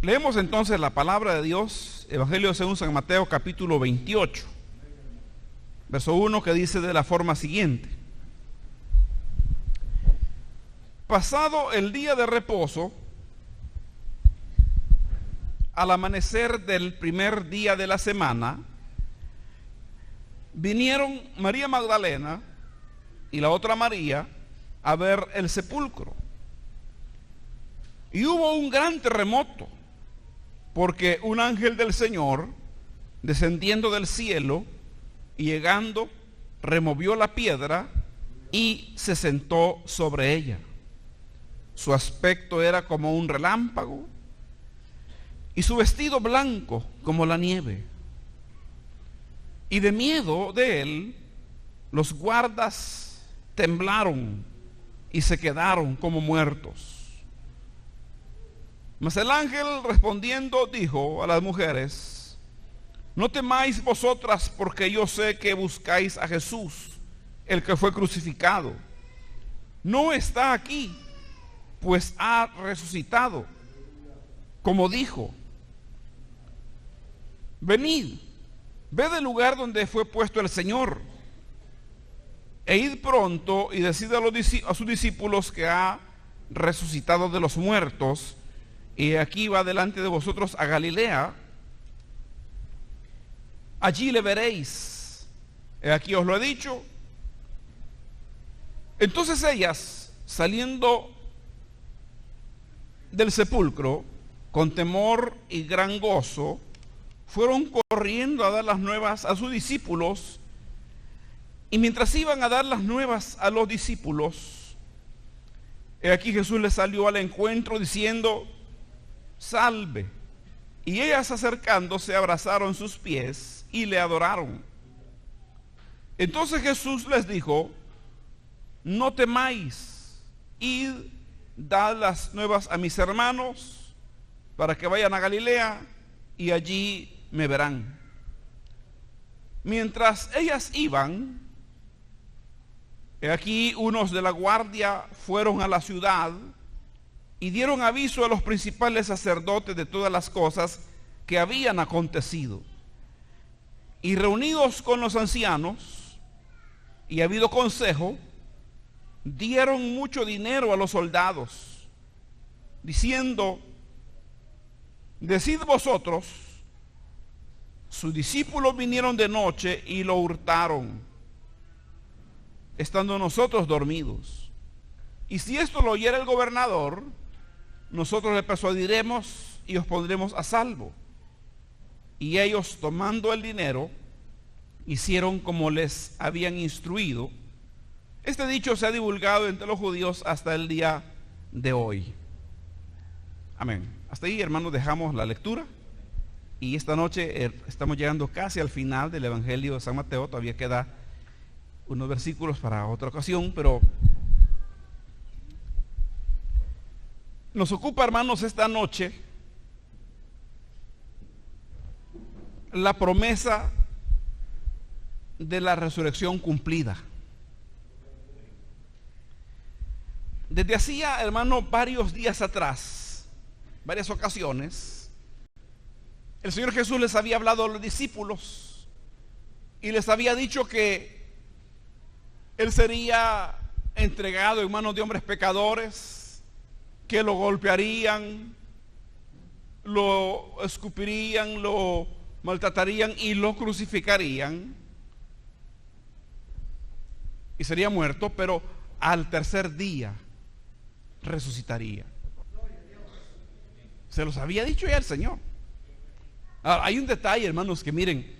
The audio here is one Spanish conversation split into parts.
Leemos entonces la palabra de Dios, Evangelio según San Mateo, capítulo 28, verso 1, que dice de la forma siguiente: pasado el día de reposo, al amanecer del primer día de la semana, vinieron María Magdalena y la otra María a ver el sepulcro. Y hubo un gran terremoto, porque un ángel del Señor, descendiendo del cielo y llegando, removió la piedra y se sentó sobre ella. Su aspecto era como un relámpago y su vestido blanco como la nieve. Y de miedo de él, los guardas temblaron y se quedaron como muertos. Mas el ángel respondiendo dijo a las mujeres: no temáis vosotras, porque yo sé que buscáis a Jesús, el que fue crucificado. No está aquí, pues ha resucitado, como dijo. Venid, ved el lugar donde fue puesto el Señor, e id pronto y decid a sus discípulos que ha resucitado de los muertos, y aquí va delante de vosotros a Galilea. Allí le veréis. Aquí os lo he dicho. Entonces ellas, saliendo del sepulcro, con temor y gran gozo, fueron corriendo a dar las nuevas a sus discípulos. Y mientras iban a dar las nuevas a los discípulos, aquí Jesús les salió al encuentro diciendo: salve. Y ellas, acercándose, abrazaron sus pies y le adoraron. Entonces Jesús les dijo: no temáis, id, dad las nuevas a mis hermanos, para que vayan a Galilea, y allí me verán. Mientras ellas iban, aquí unos de la guardia fueron a la ciudad y dieron aviso a los principales sacerdotes de todas las cosas que habían acontecido. Y reunidos con los ancianos y habido consejo, dieron mucho dinero a los soldados, diciendo: decid vosotros, sus discípulos vinieron de noche y lo hurtaron, estando nosotros dormidos. Y si esto lo oyera el gobernador, nosotros le persuadiremos y os pondremos a salvo. Y ellos, tomando el dinero, hicieron como les habían instruido. Este dicho se ha divulgado entre los judíos hasta el día de hoy. Amén. Hasta ahí, hermanos, dejamos la lectura. Y esta noche estamos llegando casi al final del Evangelio de San Mateo. Todavía queda unos versículos para otra ocasión, pero nos ocupa, hermanos, esta noche la promesa de la resurrección cumplida. Desde hacía, hermano, varios días atrás, varias ocasiones, el Señor Jesús les había hablado a los discípulos y les había dicho que Él sería entregado en manos de hombres pecadores, que lo golpearían, lo escupirían, lo maltratarían y lo crucificarían, y sería muerto, pero al tercer día resucitaría. Se los había dicho ya el Señor. Ahora, hay un detalle, hermanos, que miren,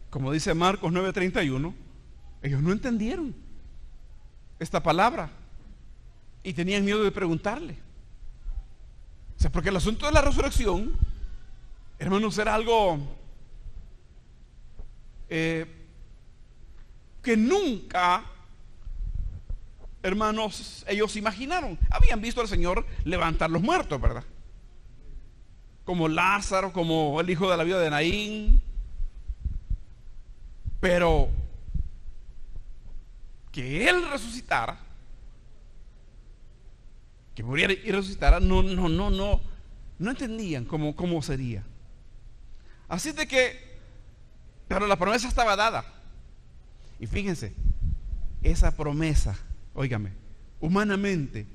como dice Marcos 9:31, ellos no entendieron esta palabra y tenían miedo de preguntarle. O sea, porque el asunto de la resurrección, hermanos, era algo que nunca, hermanos, ellos imaginaron. Habían visto al Señor levantar los muertos, ¿verdad? Como Lázaro, como el hijo de la viuda de Naín. Pero que Él resucitara, que muriera y resucitara, no no entendían cómo sería. Así de que, pero la promesa estaba dada. Y fíjense, esa promesa, óigame, humanamente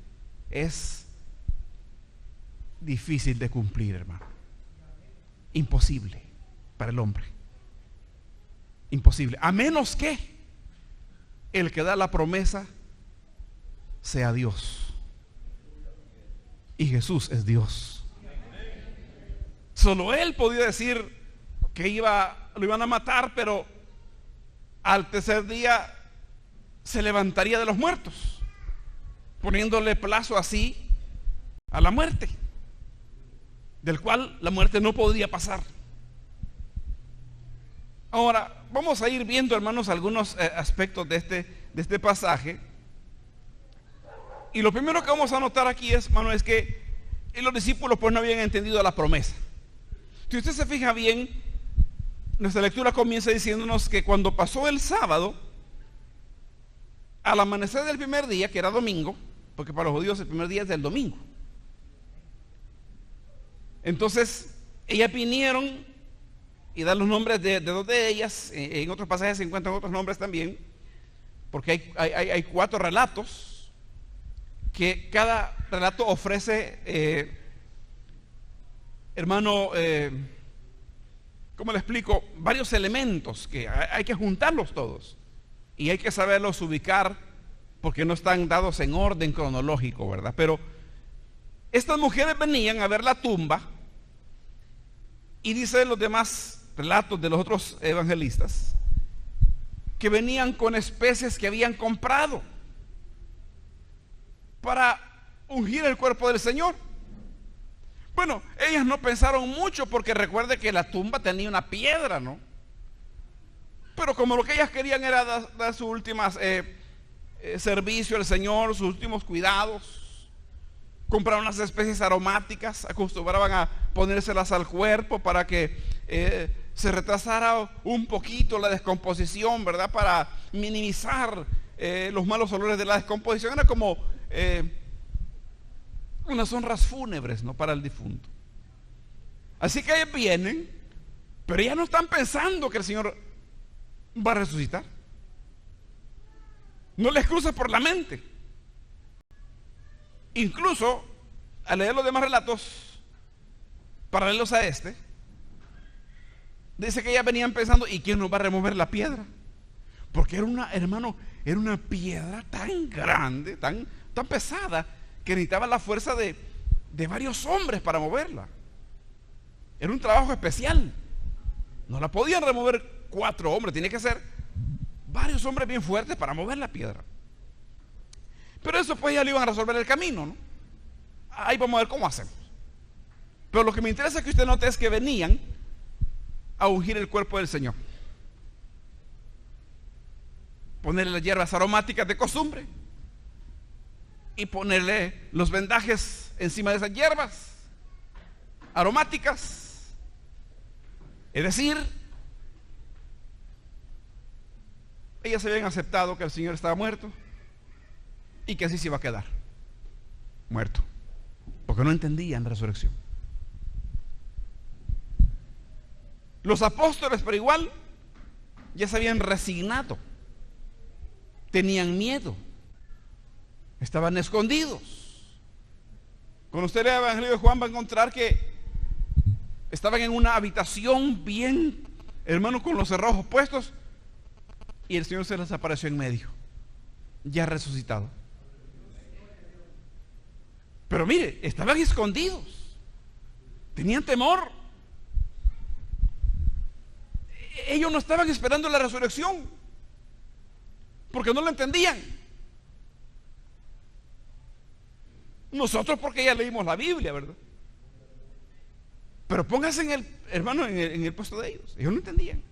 es difícil de cumplir, hermano. Imposible para el hombre. Imposible. A menos que el que da la promesa sea Dios. Y Jesús es Dios. Solo Él podía decir que lo iban a matar, pero al tercer día se levantaría de los muertos, poniéndole plazo así a la muerte, del cual la muerte no podía pasar. Ahora, vamos a ir viendo, hermanos, algunos aspectos de este pasaje. Y lo primero que vamos a notar aquí es que los discípulos pues no habían entendido la promesa. Si usted se fija bien, nuestra lectura comienza diciéndonos que cuando pasó el sábado, al amanecer del primer día, que era domingo, porque para los judíos el primer día es del domingo. Entonces, ellas vinieron y dan los nombres de dos de ellas. En otros pasajes se encuentran otros nombres también, porque hay 4 relatos, que cada relato ofrece, hermano, ¿cómo le explico? Varios elementos que hay que juntarlos todos y hay que saberlos ubicar, porque no están dados en orden cronológico, ¿verdad? Pero estas mujeres venían a ver la tumba, y dice los demás relatos de los otros evangelistas que venían con especies que habían comprado para ungir el cuerpo del Señor. Bueno, ellas no pensaron mucho, porque recuerde que la tumba tenía una piedra, ¿no? Pero como lo que ellas querían era dar su último servicio al Señor, sus últimos cuidados, compraron unas especies aromáticas, acostumbraban a ponérselas al cuerpo para que se retrasara un poquito la descomposición, ¿verdad? Para minimizar los malos olores de la descomposición. Era como unas honras fúnebres, ¿no?, para el difunto. Así que ellos vienen, pero ya no están pensando que el Señor va a resucitar. No les cruza por la mente. Incluso al leer los demás relatos paralelos a este, dice que ellas venían pensando: ¿y quién nos va a remover la piedra? Porque era una piedra tan grande, tan pesada, que necesitaba la fuerza de varios hombres para moverla. Era un trabajo especial. No la podían remover 4 hombres, tenía que ser varios hombres bien fuertes para mover la piedra. Pero eso pues ya lo iban a resolver el camino, ¿no? Ahí vamos a ver cómo hacemos. Pero lo que me interesa que usted note es que venían a ungir el cuerpo del Señor, ponerle las hierbas aromáticas de costumbre y ponerle los vendajes encima de esas hierbas aromáticas. Es decir, ellas habían aceptado que el Señor estaba muerto y que así se iba a quedar muerto, porque no entendían la resurrección. Los apóstoles, pero igual, ya se habían resignado, tenían miedo, estaban escondidos. Cuando usted lea el Evangelio de Juan va a encontrar que estaban en una habitación bien, hermano, con los cerrojos puestos, y el Señor se les apareció en medio, ya resucitado. Pero mire, estaban escondidos, tenían temor. Ellos no estaban esperando la resurrección, porque no lo entendían. Nosotros porque ya leímos la Biblia, ¿verdad? Pero póngase en el puesto de ellos. Ellos no entendían.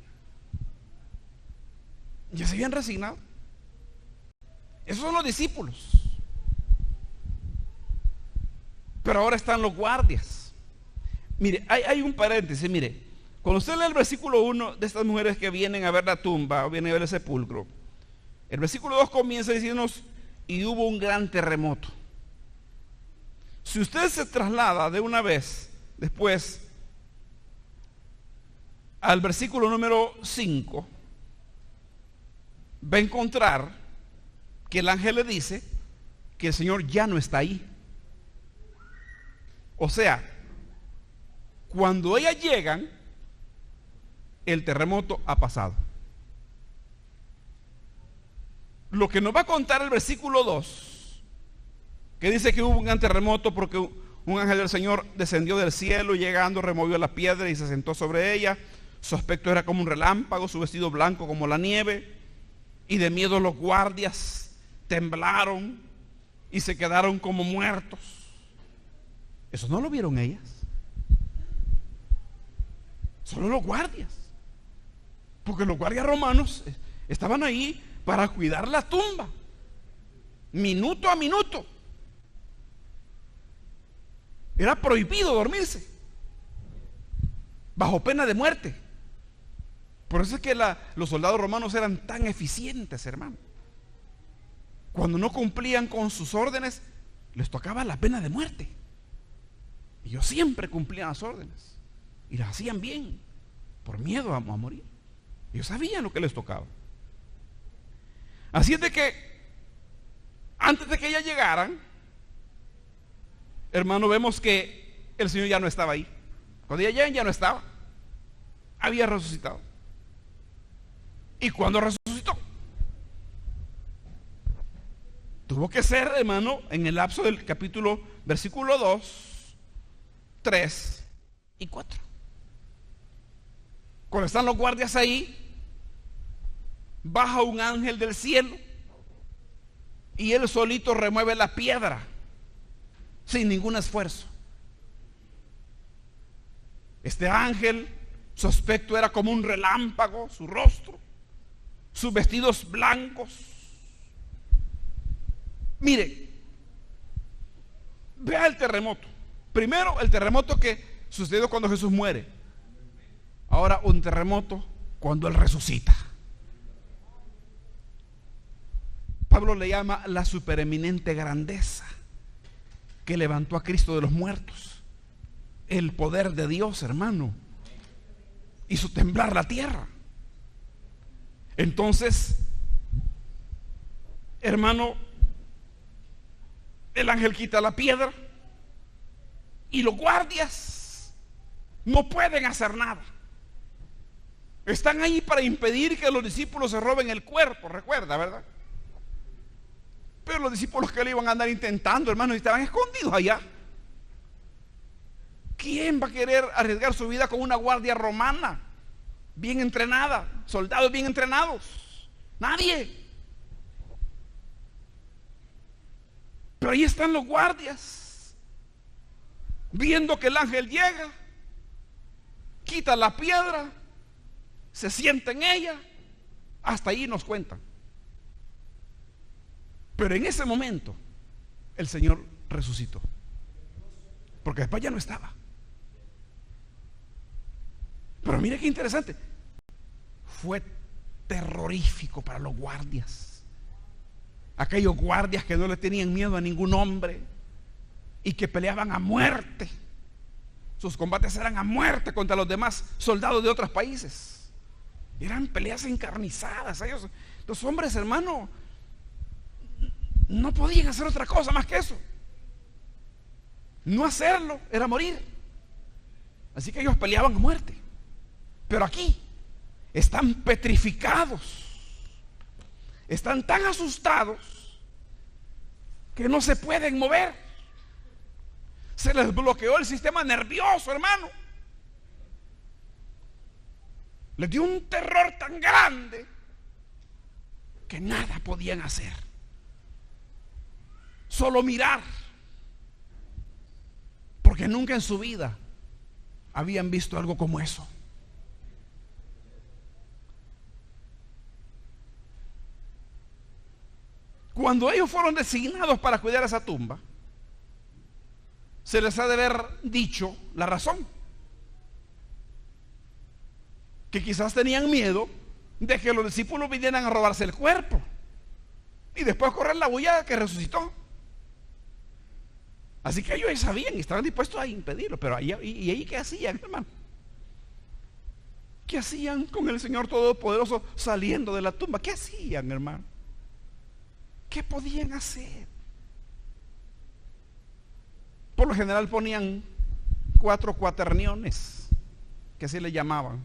Ya se habían resignado. Esos son los discípulos. Pero ahora están los guardias. Mire, hay un paréntesis. Mire, cuando usted lee el versículo 1 de estas mujeres que vienen a ver la tumba o vienen a ver el sepulcro, el versículo 2 comienza diciéndonos: y hubo un gran terremoto. Si usted se traslada de una vez después al versículo número 5, va a encontrar que el ángel le dice que el Señor ya no está ahí. O sea, cuando ellas llegan, el terremoto ha pasado. Lo que nos va a contar el versículo 2, que dice que hubo un gran terremoto porque un ángel del Señor descendió del cielo y llegando removió la piedra y se sentó sobre ella. Su aspecto era como un relámpago, su vestido blanco como la nieve, y de miedo los guardias temblaron y se quedaron como muertos. Eso no lo vieron ellas, solo los guardias, porque los guardias romanos estaban ahí para cuidar la tumba minuto a minuto. Era prohibido dormirse bajo pena de muerte. Por eso es que los soldados romanos eran tan eficientes, hermano. Cuando no cumplían con sus órdenes, les tocaba la pena de muerte. Y ellos siempre cumplían las órdenes y las hacían bien, por miedo a morir. Ellos sabían lo que les tocaba. Así es de que antes de que ellas llegaran, hermano, vemos que el Señor ya no estaba ahí. Cuando ellas llegan, ya no estaba. Había resucitado. ¿Y cuando resucitó? Tuvo que ser, hermano, en el lapso del capítulo, versículo 2, 3 y 4. Cuando están los guardias ahí, baja un ángel del cielo y él solito remueve la piedra sin ningún esfuerzo. Este ángel, su aspecto era como un relámpago, su rostro, sus vestidos blancos. Mire, vea el terremoto. Primero, el terremoto que sucedió cuando Jesús muere. Ahora un terremoto cuando Él resucita. Pablo le llama la supereminente grandeza que levantó a Cristo de los muertos. El poder de Dios, hermano, hizo temblar la tierra. Entonces, hermano, el ángel quita la piedra y los guardias no pueden hacer nada. Están ahí para impedir que los discípulos se roben el cuerpo, recuerda, ¿verdad? Pero los discípulos que le iban a andar intentando, hermano, estaban escondidos allá. ¿Quién va a querer arriesgar su vida con una guardia romana bien entrenada, soldados bien entrenados? Nadie. Pero ahí están los guardias, viendo que el ángel llega, quita la piedra, se sienta en ella. Hasta ahí nos cuentan. Pero en ese momento el Señor resucitó, porque después ya no estaba. Pero mire qué interesante, fue terrorífico para los guardias. Aquellos guardias que no le tenían miedo a ningún hombre y que peleaban a muerte. Sus combates eran a muerte contra los demás soldados de otros países. Eran peleas encarnizadas. Ellos, los hombres, hermano, no podían hacer otra cosa más que eso. No hacerlo era morir. Así que ellos peleaban a muerte. Pero aquí están petrificados, están tan asustados que no se pueden mover. Se les bloqueó el sistema nervioso, hermano. Les dio un terror tan grande que nada podían hacer, solo mirar, porque nunca en su vida habían visto algo como eso. Cuando ellos fueron designados para cuidar esa tumba, se les ha de haber dicho la razón, que quizás tenían miedo de que los discípulos vinieran a robarse el cuerpo y después correr la bulla que resucitó. Así que ellos sabían y estaban dispuestos a impedirlo. Pero ahí, ¿y ahí qué hacían, hermano? ¿Qué hacían con el Señor Todopoderoso saliendo de la tumba? ¿Qué hacían, hermano? ¿Qué podían hacer? Por lo general ponían 4 cuaterniones, que así le llamaban,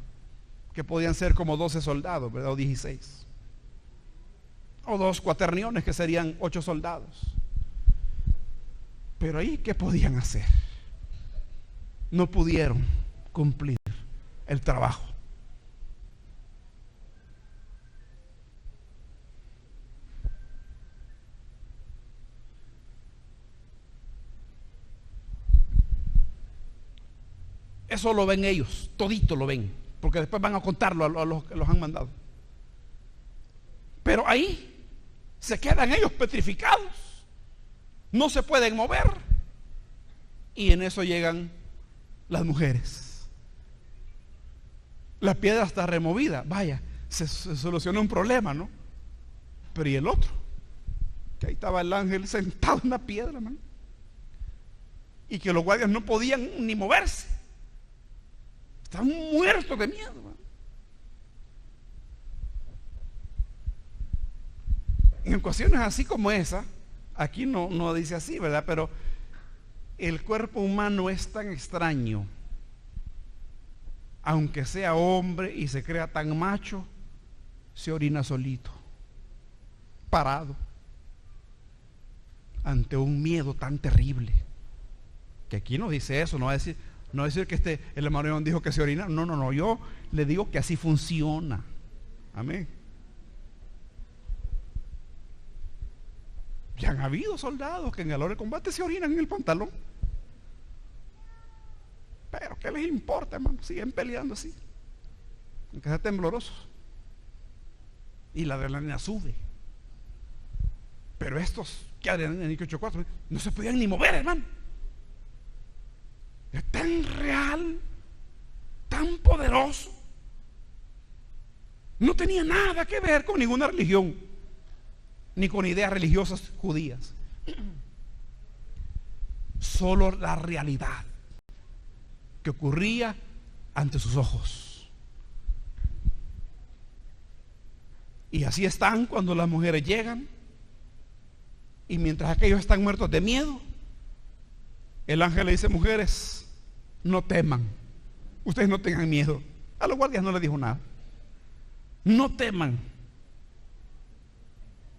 que podían ser como 12 soldados, ¿verdad? O 16. O 2 cuaterniones, que serían 8 soldados. Pero ahí, ¿qué podían hacer? No pudieron cumplir el trabajo. Eso lo ven ellos, todito lo ven, porque después van a contarlo a los que los han mandado. Pero ahí se quedan ellos petrificados, no se pueden mover. Y en eso llegan las mujeres. La piedra está removida, vaya, se solucionó un problema, ¿no? Pero ¿y el otro? Que ahí estaba el ángel sentado en la piedra, man, y que los guardias no podían ni moverse. Estaban muertos de miedo, man. En ocasiones así como esa, aquí no dice así, ¿verdad? Pero el cuerpo humano es tan extraño, aunque sea hombre y se crea tan macho, se orina solito, parado, ante un miedo tan terrible. Que aquí no dice eso, no va a decir que el hermano León dijo que se orina. No, yo le digo que así funciona. Amén. Y han habido soldados que en el hora de combate se orinan en el pantalón. Pero ¿qué les importa, hermano? Siguen peleando así, aunque sea temblorosos. Y la adrenalina sube. Pero estos que adrenalina 8.4 no se podían ni mover, hermano. Es tan real, tan poderoso. No tenía nada que ver con ninguna religión, ni con ideas religiosas judías. Solo la realidad que ocurría ante sus ojos. Y así están cuando las mujeres llegan, y mientras aquellos están muertos de miedo, el ángel le dice: mujeres, no teman, ustedes no tengan miedo. A los guardias no les dijo nada. No teman,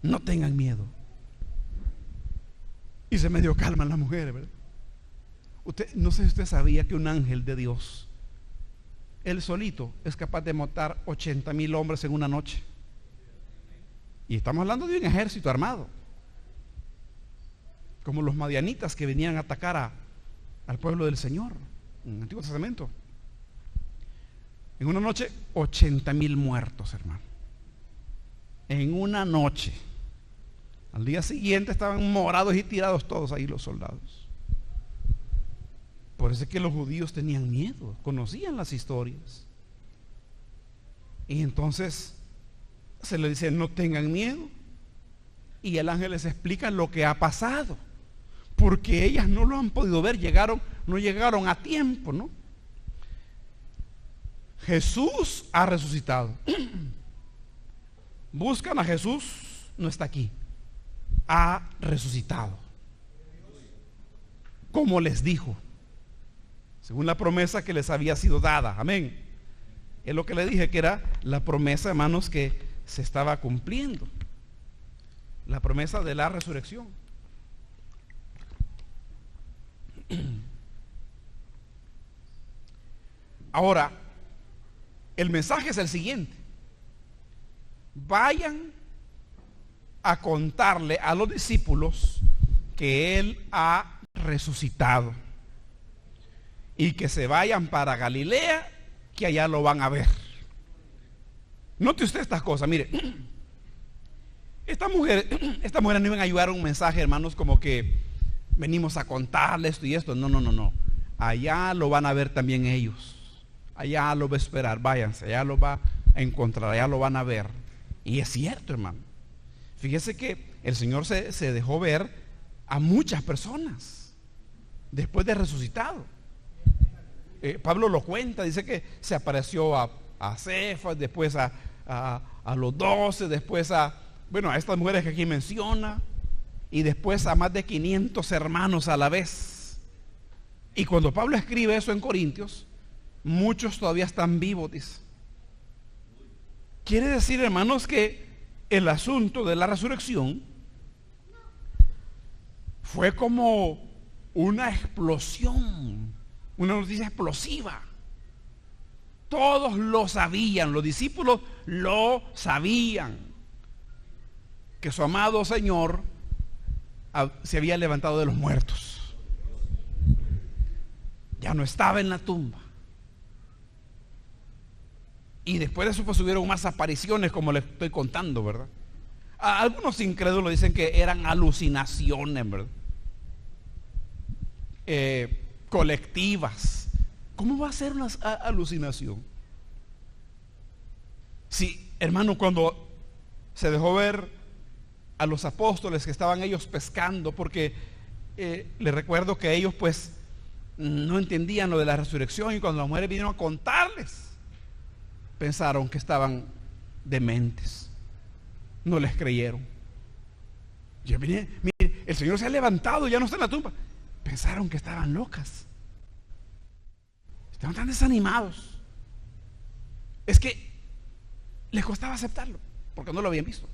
no tengan miedo. Y se medio calman las mujeres, ¿verdad? No sé si usted sabía que un ángel de Dios, él solito, es capaz de matar 80,000 hombres en una noche. Y estamos hablando de un ejército armado, como los madianitas que venían a atacar al pueblo del Señor en el Antiguo Testamento. En una noche, 80,000 muertos, hermano. En una noche. Al día siguiente estaban morados y tirados todos ahí los soldados. Por eso es que los judíos tenían miedo, conocían las historias. Y entonces se les dice: no tengan miedo. Y el ángel les explica lo que ha pasado, porque ellas no lo han podido ver, no llegaron a tiempo, ¿no? Jesús ha resucitado. Buscan a Jesús, no está aquí. Ha resucitado, como les dijo, según la promesa que les había sido dada. Amén. Es lo que le dije, que era la promesa, hermanos, que se estaba cumpliendo. La promesa de la resurrección. Ahora, el mensaje es el siguiente: vayan a contarle a los discípulos que Él ha resucitado, y que se vayan para Galilea, que allá lo van a ver. Note usted estas cosas, mire. Estas mujeres no iban a ayudar a un mensaje, hermanos, como que venimos a contarle esto y esto. No. Allá lo van a ver también ellos. Allá lo va a esperar, váyanse, allá lo va a encontrar, allá lo van a ver. Y es cierto, hermano. Fíjese que el Señor se dejó ver a muchas personas. después de resucitado. Pablo lo cuenta, dice que se apareció a Cefas, después a los 12, después a estas mujeres que aquí menciona, y después a más de 500 hermanos a la vez. Y cuando Pablo escribe eso en Corintios, muchos todavía están vivos, dice. Quiere decir, hermanos, que el asunto de la resurrección fue como una explosión, una noticia explosiva. Todos lo sabían, los discípulos lo sabían, que su amado Señor se había levantado de los muertos. Ya no estaba en la tumba. Y después de eso pues hubieron más apariciones, como les estoy contando, ¿verdad? Algunos incrédulos dicen que eran alucinaciones, ¿verdad? Colectivas. ¿Cómo va a ser una alucinación? Sí, hermano, cuando se dejó ver a los apóstoles que estaban ellos pescando, porque les recuerdo que ellos pues no entendían lo de la resurrección, y cuando las mujeres vinieron a contarles, pensaron que estaban dementes, no les creyeron. Yo mire, el Señor se ha levantado, ya no está en la tumba. Pensaron que estaban locas, estaban tan desanimados. Es que les costaba aceptarlo, porque no lo habían visto,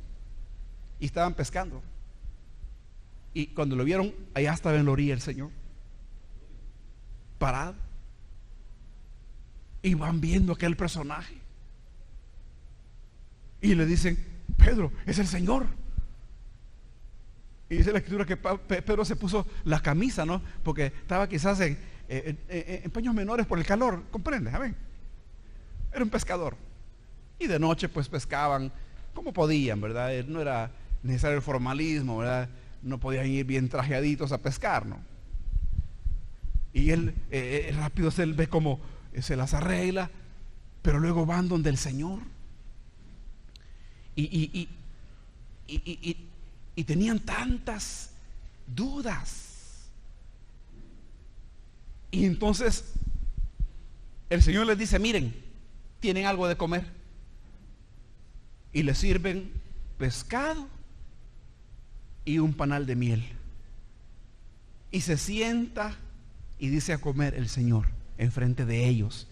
y estaban pescando, y cuando lo vieron, allá estaba en la orilla el Señor, parado, y van viendo aquel personaje, y le dicen: Pedro, es el Señor. Y dice la escritura que Pedro se puso la camisa, ¿no? Porque estaba quizás en paños menores por el calor, ¿comprendes? Amén. Era un pescador, y de noche pues pescaban como podían, ¿verdad? No era necesario el formalismo, ¿verdad? No podían ir bien trajeaditos a pescar, ¿no? Y él rápido se ve como se las arregla, pero luego van donde el Señor. Y tenían tantas dudas. Y entonces el Señor les dice: miren, ¿tienen algo de comer? Y les sirven pescado y un panal de miel. Y se sienta y dice a comer el Señor enfrente de ellos.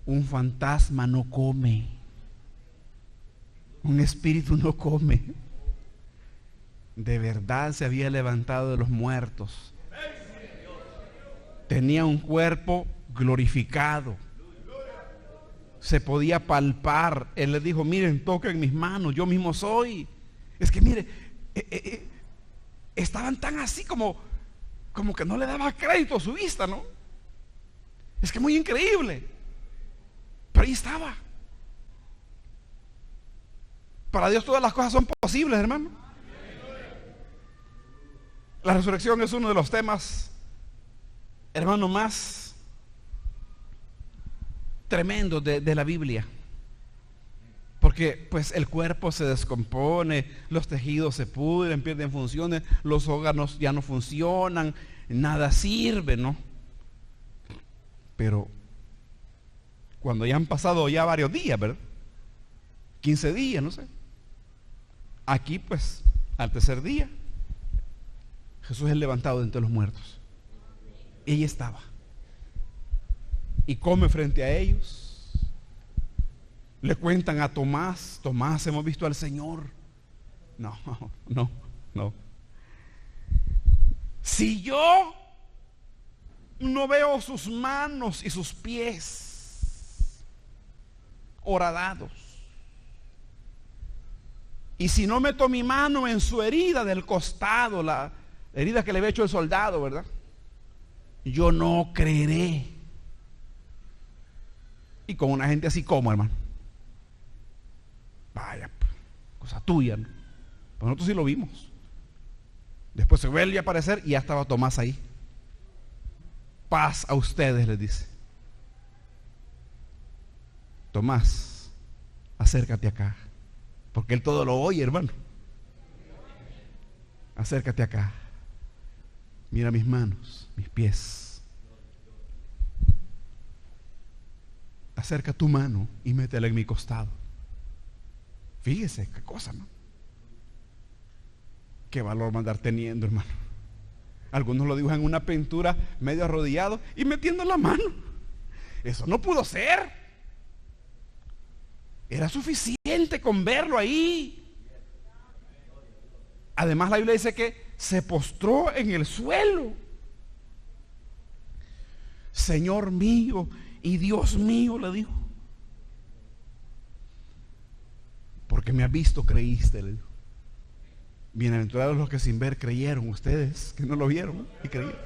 Un fantasma no come, un espíritu no come. De verdad se había levantado de los muertos. Tenía un cuerpo glorificado, se podía palpar. Él les dijo: miren, toquen mis manos, yo mismo soy. Es que mire, estaban tan así como que no le daba crédito a su vista, ¿no? Es que muy increíble, pero ahí estaba. Para Dios todas las cosas son posibles, hermano. La resurrección es uno de los temas, hermano, más tremendos de la Biblia, porque pues el cuerpo se descompone, los tejidos se pudren, pierden funciones, los órganos ya no funcionan, nada sirve, ¿no? Pero cuando ya han pasado ya varios días, ¿verdad? 15 días, no sé. Aquí pues al tercer día Jesús es levantado de entre los muertos. Ella estaba y come frente a ellos. Le cuentan a Tomás: Tomás, hemos visto al Señor. No. Si yo no veo sus manos y sus pies horadados, y si no meto mi mano en su herida del costado, la herida que le había hecho el soldado, ¿verdad?, yo no creeré. Y con una gente así, como, hermano, vaya, cosa tuya, ¿no? Pues nosotros sí lo vimos. Después se vuelve a aparecer y ya estaba Tomás ahí. Paz a ustedes, les dice. Tomás, acércate acá, porque él todo lo oye, hermano. Acércate acá. Mira mis manos, mis pies. Acerca tu mano y métela en mi costado. Fíjese qué cosa, ¿no? Qué valor mandar teniendo, hermano. Algunos lo dibujan en una pintura medio arrodillado y metiendo la mano. Eso no pudo ser. Era suficiente con verlo ahí. Además la Biblia dice que se postró en el suelo. Señor mío y Dios mío, le dijo. Porque me has visto, creíste, le dijo. Bienaventurados los que sin ver creyeron, ustedes que no lo vieron y creyeron.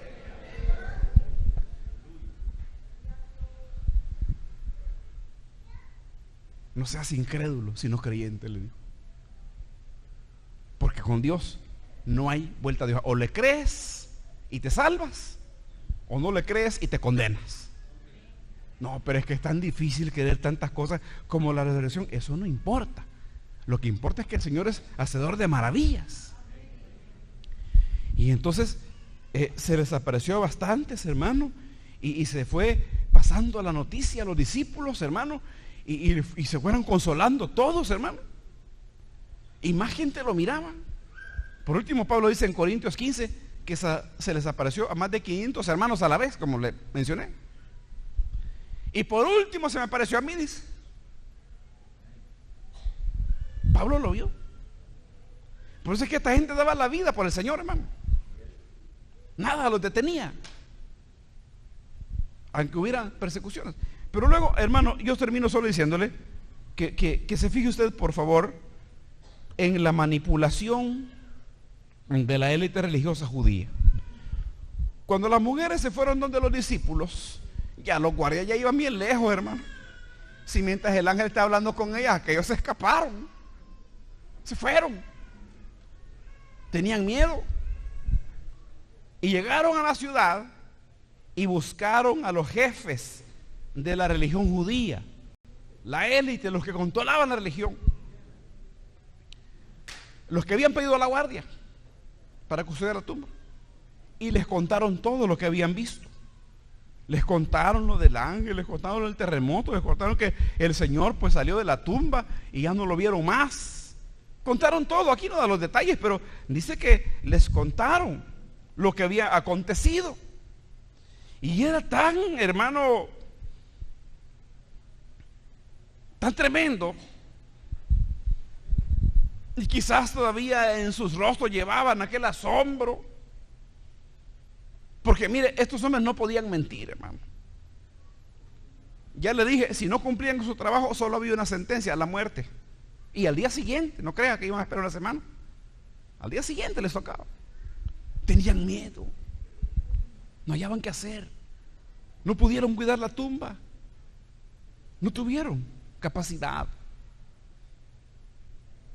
No seas incrédulo, sino creyente, le dijo. Porque con Dios no hay vuelta de hoja. O le crees y te salvas, o no le crees y te condenas. No, pero es que es tan difícil querer tantas cosas como la resurrección. Eso no importa. Lo que importa es que el Señor es hacedor de maravillas. Y entonces se les apareció a bastantes, hermano, y se fue pasando la noticia a los discípulos, hermano, y se fueron consolando todos, hermano. Y más gente lo miraba. Por último, Pablo dice en Corintios 15 que se les apareció a más de 500 hermanos a la vez, como le mencioné. Y por último se me apareció a mí, dice. Pablo lo vio. Por eso es que esta gente daba la vida por el Señor, hermano. Nada los detenía, aunque hubieran persecuciones. Pero luego, hermano, yo termino solo diciéndole que se fije usted, por favor, en la manipulación de la élite religiosa judía. Cuando las mujeres se fueron donde los discípulos, ya los guardias ya iban bien lejos, hermano. Si mientras el ángel estaba hablando con ellas, aquellos se escaparon, se fueron, tenían miedo. Y llegaron a la ciudad y buscaron a los jefes de la religión judía, la élite, los que controlaban la religión, los que habían pedido a la guardia para custodiar la tumba, y les contaron todo lo que habían visto. Les contaron lo del ángel, les contaron lo del terremoto, les contaron que el Señor pues salió de la tumba y ya no lo vieron más. Contaron todo, aquí no da los detalles, pero dice que les contaron lo que había acontecido. Y era tan, hermano, tan tremendo. Y quizás todavía en sus rostros llevaban aquel asombro. Porque mire, estos hombres no podían mentir, hermano. Ya le dije, si no cumplían con su trabajo, solo había una sentencia, la muerte. Y al día siguiente, no crea que iban a esperar una semana, al día siguiente les tocaba. Tenían miedo, no hallaban qué hacer, no pudieron cuidar la tumba, no tuvieron capacidad.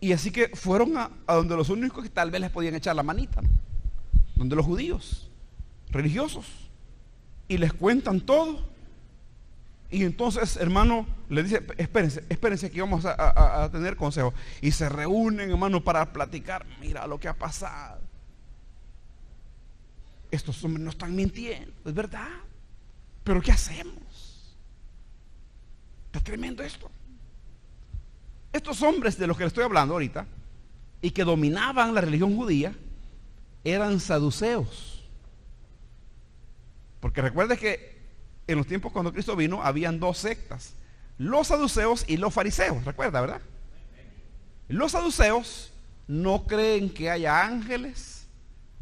Y así que fueron a donde los únicos que tal vez les podían echar la manita, ¿no? Donde los judíos religiosos, y les cuentan todo. Y entonces, hermano, le dice, espérense aquí vamos a tener consejo. Y se reúnen, hermano, para platicar. Mira lo que ha pasado. Estos hombres no están mintiendo, es verdad. Pero ¿qué hacemos? Está tremendo esto. Estos hombres de los que le estoy hablando ahorita y que dominaban la religión judía eran saduceos. Porque recuerde que en los tiempos cuando Cristo vino habían dos sectas, los saduceos y los fariseos, recuerda, ¿verdad? Los saduceos no creen que haya ángeles,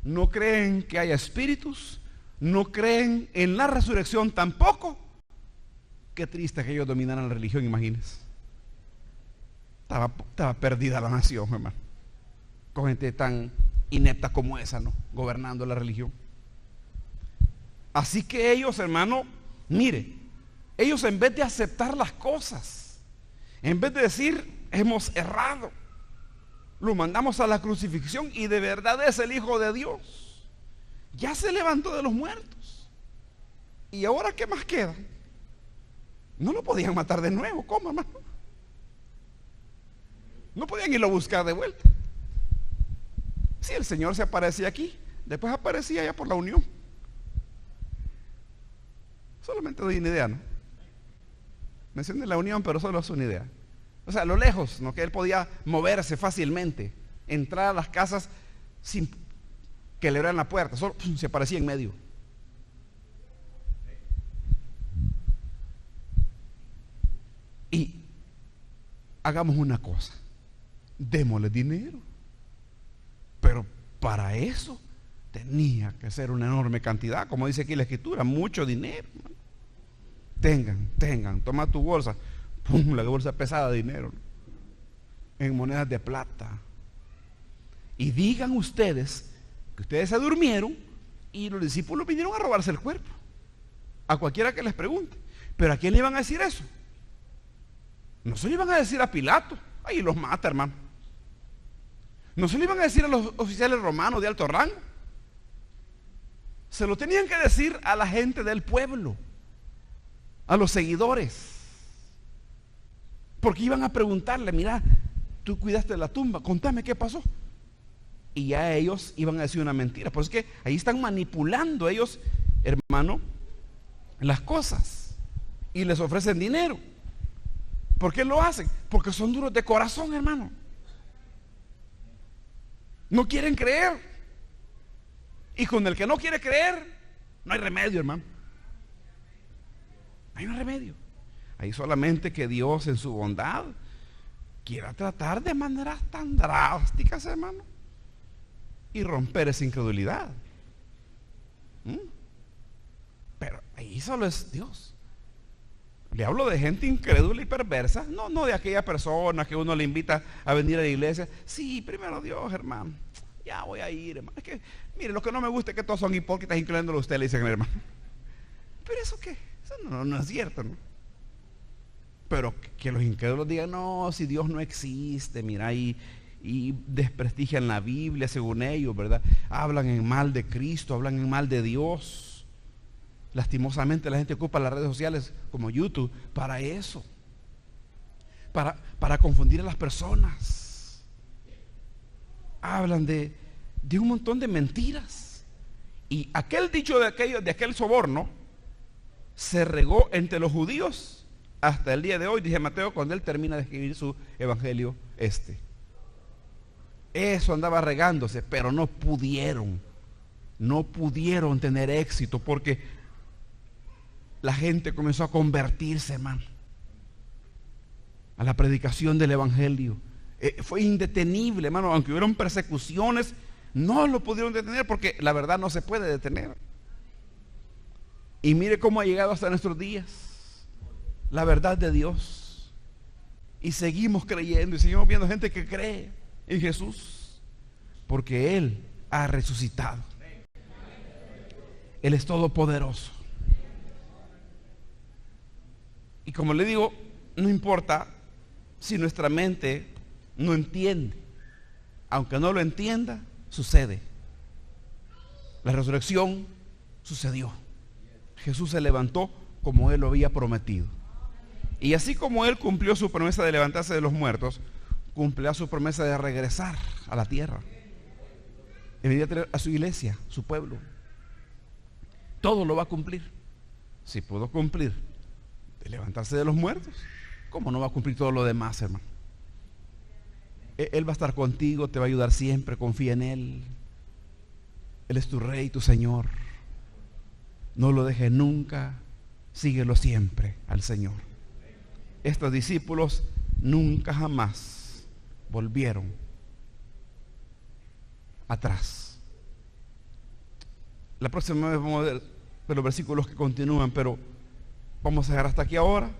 no creen que haya espíritus, no creen en la resurrección tampoco. Qué triste que ellos dominaran la religión, imagínense. Estaba perdida la nación, hermano, con gente tan inepta como esa, ¿no? Gobernando la religión. Así que ellos, hermano, mire, ellos en vez de aceptar las cosas, en vez de decir hemos errado, lo mandamos a la crucifixión y de verdad es el Hijo de Dios, ya se levantó de los muertos, y ahora ¿qué más queda? No lo podían matar de nuevo, ¿cómo, hermano? No podían irlo a buscar de vuelta. Si el Señor se aparecía aquí, Después aparecía allá por la Unión. Solamente doy una idea, ¿no? Mencioné la Unión, pero solo es una idea. O sea, a lo lejos, ¿no? Que él podía moverse fácilmente, entrar a las casas sin que le abrieran la puerta, solo se aparecía en medio. Y hagamos una cosa, démosle dinero, pero para eso tenía que ser una enorme cantidad, como dice aquí la Escritura, mucho dinero. Tengan, toma tu bolsa, pum, la bolsa pesada de dinero, en monedas de plata, y digan ustedes que ustedes se durmieron y los discípulos vinieron a robarse el cuerpo, a cualquiera que les pregunte. Pero ¿a quién le iban a decir eso? No se lo iban a decir a Pilato, ahí los mata, hermano. No se lo iban a decir a los oficiales romanos de alto rango, se lo tenían que decir a la gente del pueblo, a los seguidores, porque iban a preguntarle: mira, tú cuidaste la tumba, contame qué pasó. Y ya ellos iban a decir una mentira. Por eso es que ahí están manipulando ellos, hermano, las cosas, y les ofrecen dinero. ¿Por qué lo hacen? Porque son duros de corazón, hermano. No quieren creer. Y con el que no quiere creer, no hay remedio, hermano. No hay un remedio. Hay solamente que Dios en su bondad quiera tratar de maneras tan drásticas, hermano, y romper esa incredulidad. Pero ahí solo es Dios. Le hablo de gente incrédula y perversa, no de aquella persona que uno le invita a venir a la iglesia. Sí, primero Dios, hermano, ya voy a ir, hermano. Es que, mire, lo que no me gusta es que todos son hipócritas, incluyéndolo a usted, le dicen, hermano. Pero eso qué, eso no es cierto, ¿no? Pero que los incrédulos digan: no, si Dios no existe, mira, y desprestigian la Biblia según ellos, ¿verdad? Hablan en mal de Cristo, hablan en mal de Dios. Lastimosamente la gente ocupa las redes sociales como YouTube para eso, para confundir a las personas. Hablan de un montón de mentiras. Y aquel dicho de aquel soborno se regó entre los judíos hasta el día de hoy, dice Mateo, cuando él termina de escribir su evangelio. Eso andaba regándose, pero no pudieron tener éxito, porque la gente comenzó a convertirse, hermano, a la predicación del evangelio. Fue indetenible, hermano. Aunque hubieron persecuciones, no lo pudieron detener, porque la verdad no se puede detener. Y mire cómo ha llegado hasta nuestros días la verdad de Dios, y seguimos creyendo y seguimos viendo gente que cree en Jesús, porque Él ha resucitado. Él es todopoderoso. Y como le digo, no importa si nuestra mente no entiende, aunque no lo entienda, sucede. La resurrección sucedió. Jesús se levantó como Él lo había prometido. Y así como Él cumplió su promesa de levantarse de los muertos, cumplirá su promesa de regresar a la tierra, y venir a traer a su iglesia, su pueblo. Todo lo va a cumplir. Si pudo cumplir de levantarse de los muertos, ¿cómo no va a cumplir todo lo demás, hermano? Él va a estar contigo, te va a ayudar siempre, confía en Él. Él es tu Rey, tu Señor. No lo dejes nunca, síguelo siempre al Señor. Estos discípulos nunca jamás volvieron atrás. La próxima vez vamos a ver los versículos que continúan, pero vamos a dejar hasta aquí ahora.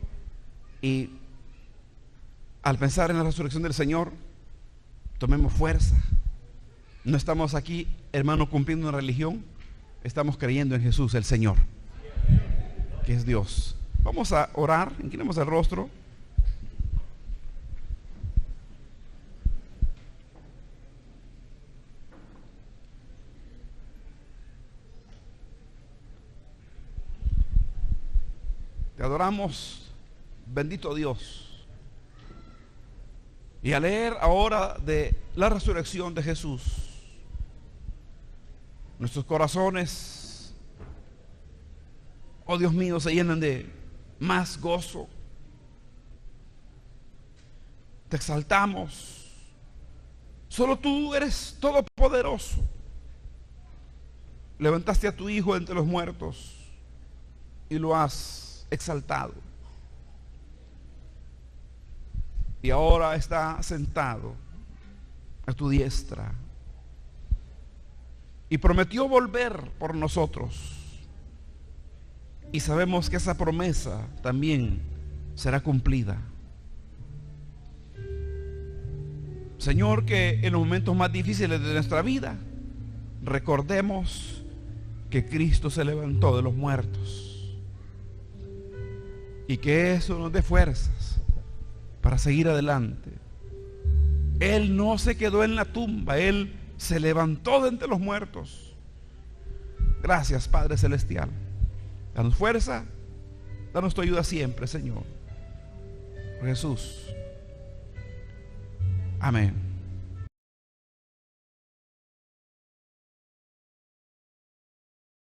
Y al pensar en la resurrección del Señor, tomemos fuerza. No estamos aquí, hermano, cumpliendo una religión. Estamos creyendo en Jesús, el Señor, que es Dios. Vamos a orar, inclinemos el rostro. Te adoramos, bendito Dios. Y a leer ahora de la resurrección de Jesús, Nuestros corazones, oh Dios mío, se llenan de más gozo. Te exaltamos. Solo tú eres todopoderoso. Levantaste a tu Hijo entre los muertos y lo has exaltado. Y ahora está sentado a tu diestra. Y prometió volver por nosotros. Y sabemos que esa promesa también será cumplida. Señor, que en los momentos más difíciles de nuestra vida recordemos que Cristo se levantó de los muertos y que eso nos dé fuerzas para seguir adelante. Él no se quedó en la tumba, Él se levantó de entre los muertos. Gracias, Padre Celestial. Danos fuerza, danos tu ayuda siempre, Señor. Por Jesús. Amén.